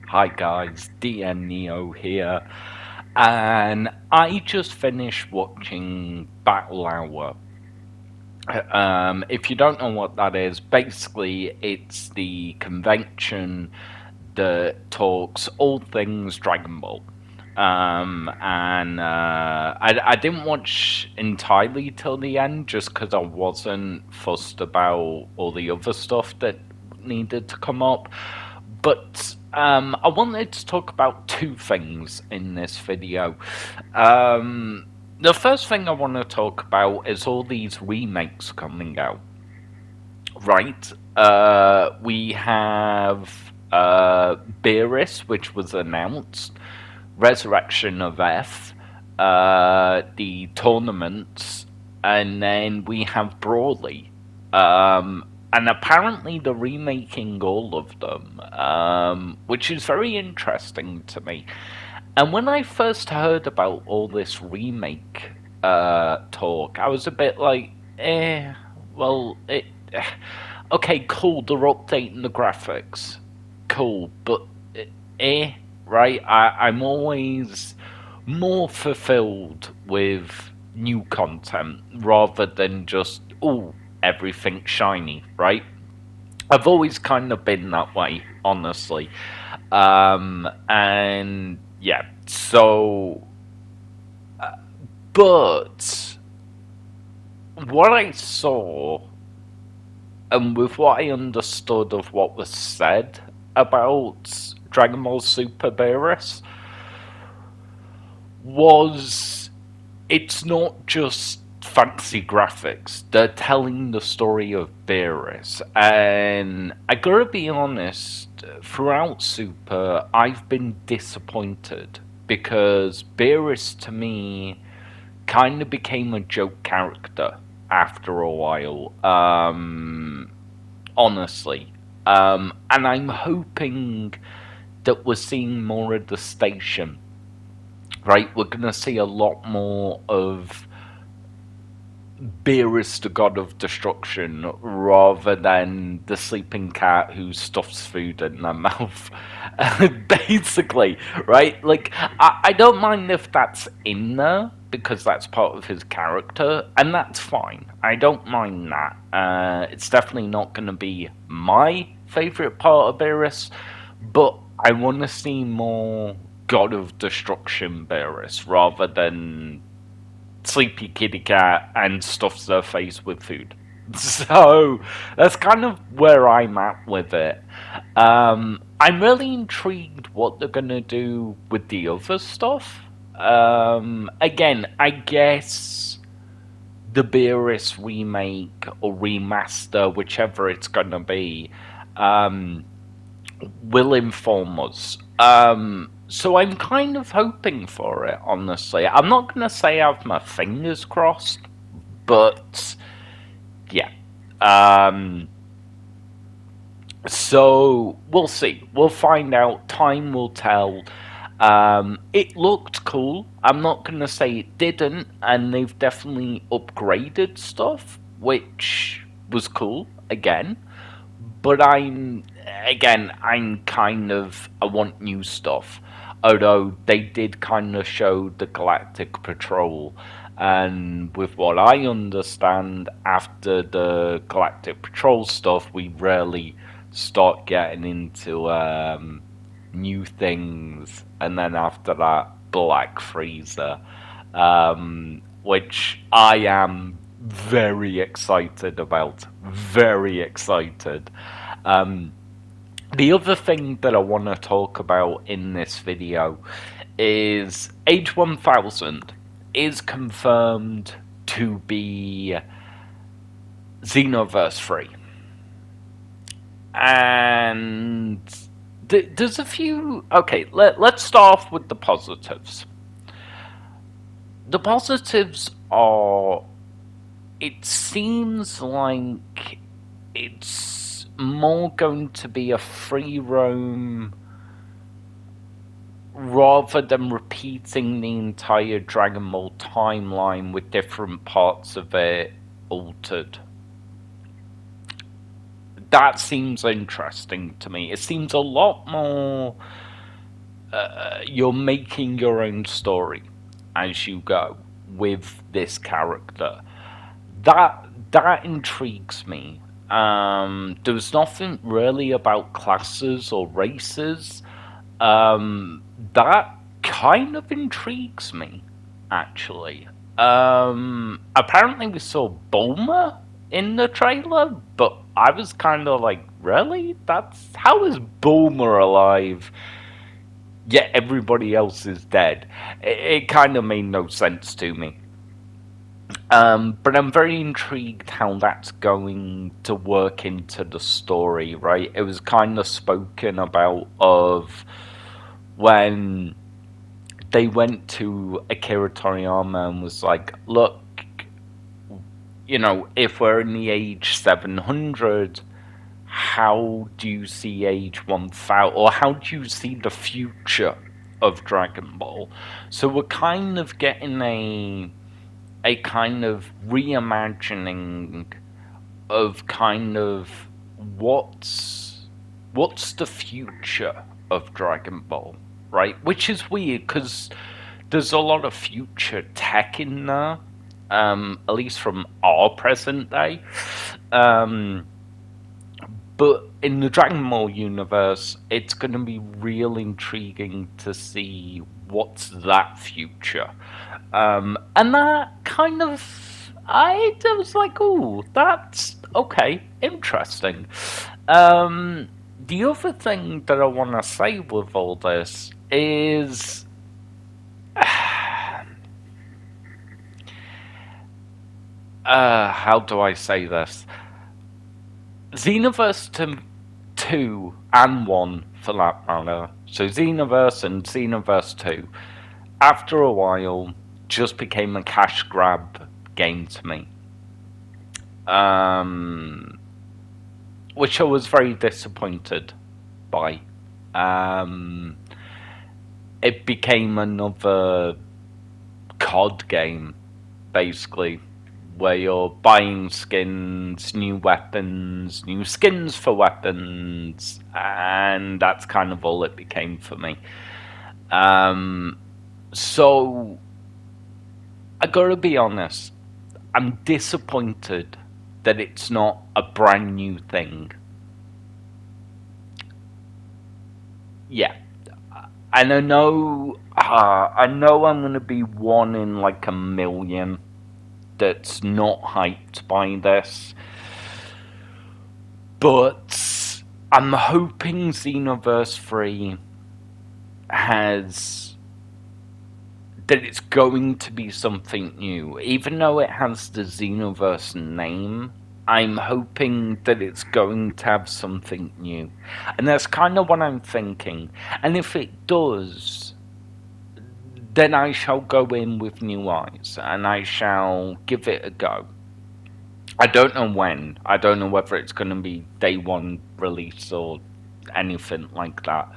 Hi guys, DN Neo here, and I just finished watching Battle Hour. If you don't know what that is, basically it's the convention that talks all things Dragon Ball. I didn't watch entirely till the end just because I wasn't fussed about all the other stuff that needed to come up. But I wanted to talk about two things in this video. The first thing I want to talk about is all these remakes coming out. Right? We have Beerus, which was announced, Resurrection of F, the tournaments, and then we have Brawly. And apparently they're remaking all of them, which is very interesting to me. And when I first heard about all this remake talk, I was a bit like, well, okay, cool, they're updating the graphics. Cool, but right? I'm always more fulfilled with new content rather than just, oh, everything shiny, right? I've always kind of been that way, honestly. And yeah, so, but what I saw and with what I understood of what was said about Dragon Ball Super Beerus was it's not just fancy graphics. They're telling the story of Beerus. And I gotta be honest, throughout Super, I've been disappointed because Beerus to me kind of became a joke character after a while. Honestly. And I'm hoping that we're seeing more of the station. Right? We're gonna see a lot more of Beerus, the god of destruction, rather than the sleeping cat who stuffs food in their mouth. Basically, right? Like, I don't mind if that's in there, because that's part of his character, and that's fine. I don't mind that. It's definitely not going to be my favourite part of Beerus, but I want to see more God of Destruction Beerus, rather than sleepy kitty cat and stuffs their face with food. So that's kind of where I'm at with it. I'm really intrigued what they're gonna do with the other stuff. Again, I guess the Beerus remake or remaster, whichever it's gonna be, um, will inform us. So I'm kind of hoping for it, honestly. I'm not going to say I have my fingers crossed, but yeah. Um, so we'll see. We'll find out. Time will tell. It looked cool. I'm not going to say it didn't, and they've definitely upgraded stuff, which was cool again. But I'm kind of, I want new stuff. Although they did kind of show the Galactic Patrol, and with what I understand, after the Galactic Patrol stuff, we rarely start getting into new things, and then after that, Black Freezer, which I am very excited about. Very excited. Um, the other thing that I want to talk about in this video is Age 1000 is confirmed to be Xenoverse free. And there's a few. Okay, let's start off with the positives. The positives are it seems like it's more going to be a free roam rather than repeating the entire Dragon Ball timeline with different parts of it altered. That seems interesting to me. It seems a lot more you're making your own story as you go with this character. That intrigues me. There's nothing really about classes or races. That kind of intrigues me, actually. Apparently we saw Bulma in the trailer, but I was kind of like, really? How is Bulma alive? Yet everybody else is dead. It kind of made no sense to me. But I'm very intrigued how that's going to work into the story, right? It was kind of spoken about of when they went to Akira Toriyama and was like, look, if we're in the age 700, how do you see age 1000, or how do you see the future of Dragon Ball? So we're kind of getting a kind of reimagining of kind of what's the future of Dragon Ball, right? Which is weird because there's a lot of future tech in there, at least from our present day. But in the Dragon Ball universe, it's going to be real intriguing to see what's that future. And that kind of, I was like, ooh, that's okay, interesting. The other thing that I want to say with all this is, how do I say this? Xenoverse 2 and 1, for that matter, so Xenoverse and Xenoverse 2, after a while, just became a cash grab game to me. Which I was very disappointed by. It became another COD game, basically, where you're buying skins, new weapons, new skins for weapons, and that's kind of all it became for me. So, I gotta be honest, I'm disappointed that it's not a brand new thing. Yeah. And I know I'm gonna be one in like a million that's not hyped by this, but I'm hoping Xenoverse 3 that it's going to be something new. Even though it has the Xenoverse name, I'm hoping that it's going to have something new. And that's kind of what I'm thinking. And if it does, then I shall go in with new eyes, and I shall give it a go. I don't know when. I don't know whether it's going to be day one release or anything like that.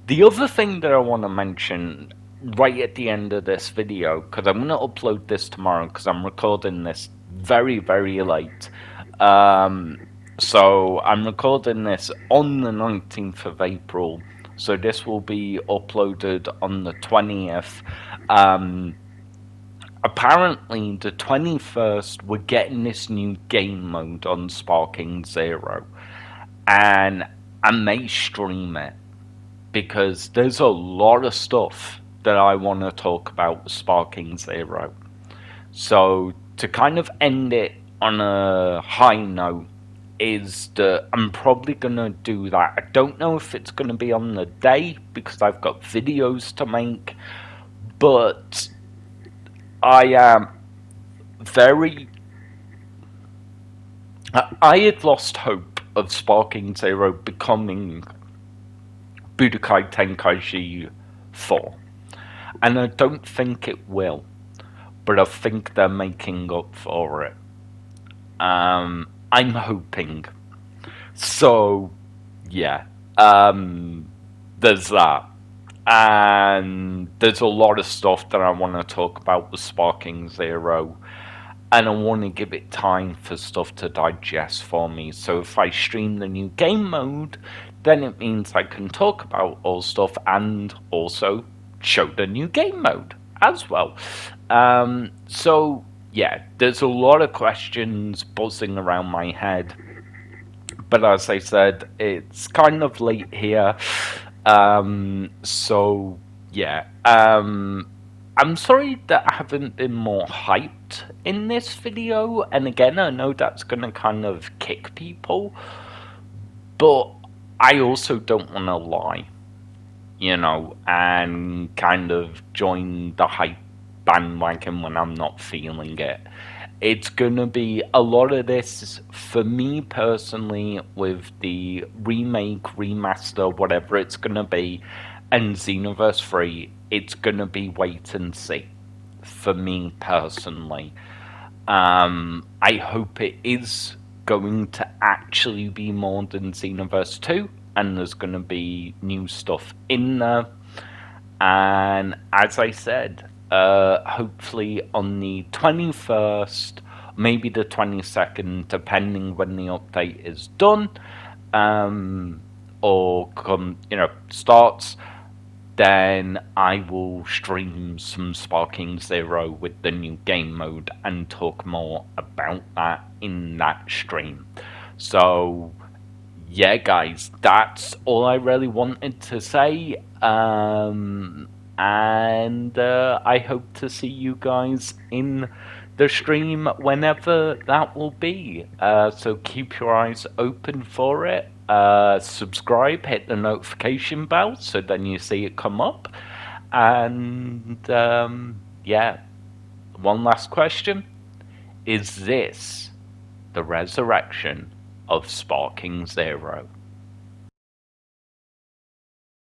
The other thing that I want to mention right at the end of this video, because I'm going to upload this tomorrow, because I'm recording this very, very late. So I'm recording this on the 19th of April. So this will be uploaded on the 20th. Apparently, the 21st, we're getting this new game mode on Sparking Zero. And I may stream it, because there's a lot of stuff that I want to talk about with Sparking Zero. So, to kind of end it on a high note, is that I'm probably going to do that. I don't know if it's going to be on the day, because I've got videos to make, but I am I had lost hope of Sparking Zero becoming Budokai Tenkaichi 4. And I don't think it will, but I think they're making up for it. I'm hoping. So, yeah. There's that. And there's a lot of stuff that I want to talk about with Sparking Zero. And I want to give it time for stuff to digest for me. So if I stream the new game mode, then it means I can talk about all stuff and also show the new game mode as well. So yeah, there's a lot of questions buzzing around my head, but as I said, it's kind of late here. So yeah, I'm sorry that I haven't been more hyped in this video, and again, I know that's gonna kind of kick people, but I also don't want to lie, and kind of join the hype bandwagon when I'm not feeling it. It's gonna be a lot of this for me personally with the remake, remaster, whatever it's gonna be, and Xenoverse 3. It's gonna be wait and see for me personally. I hope it is going to actually be more than Xenoverse 2, and there's going to be new stuff in there. And as I said, hopefully on the 21st, maybe the 22nd, depending when the update is done, or starts, then I will stream some Sparking Zero with the new game mode and talk more about that in that stream. So yeah, guys, that's all I really wanted to say. And I hope to see you guys in the stream whenever that will be. So keep your eyes open for it. Subscribe, hit the notification bell so then you see it come up. And yeah, one last question. Is this the resurrection of Sparking Zero?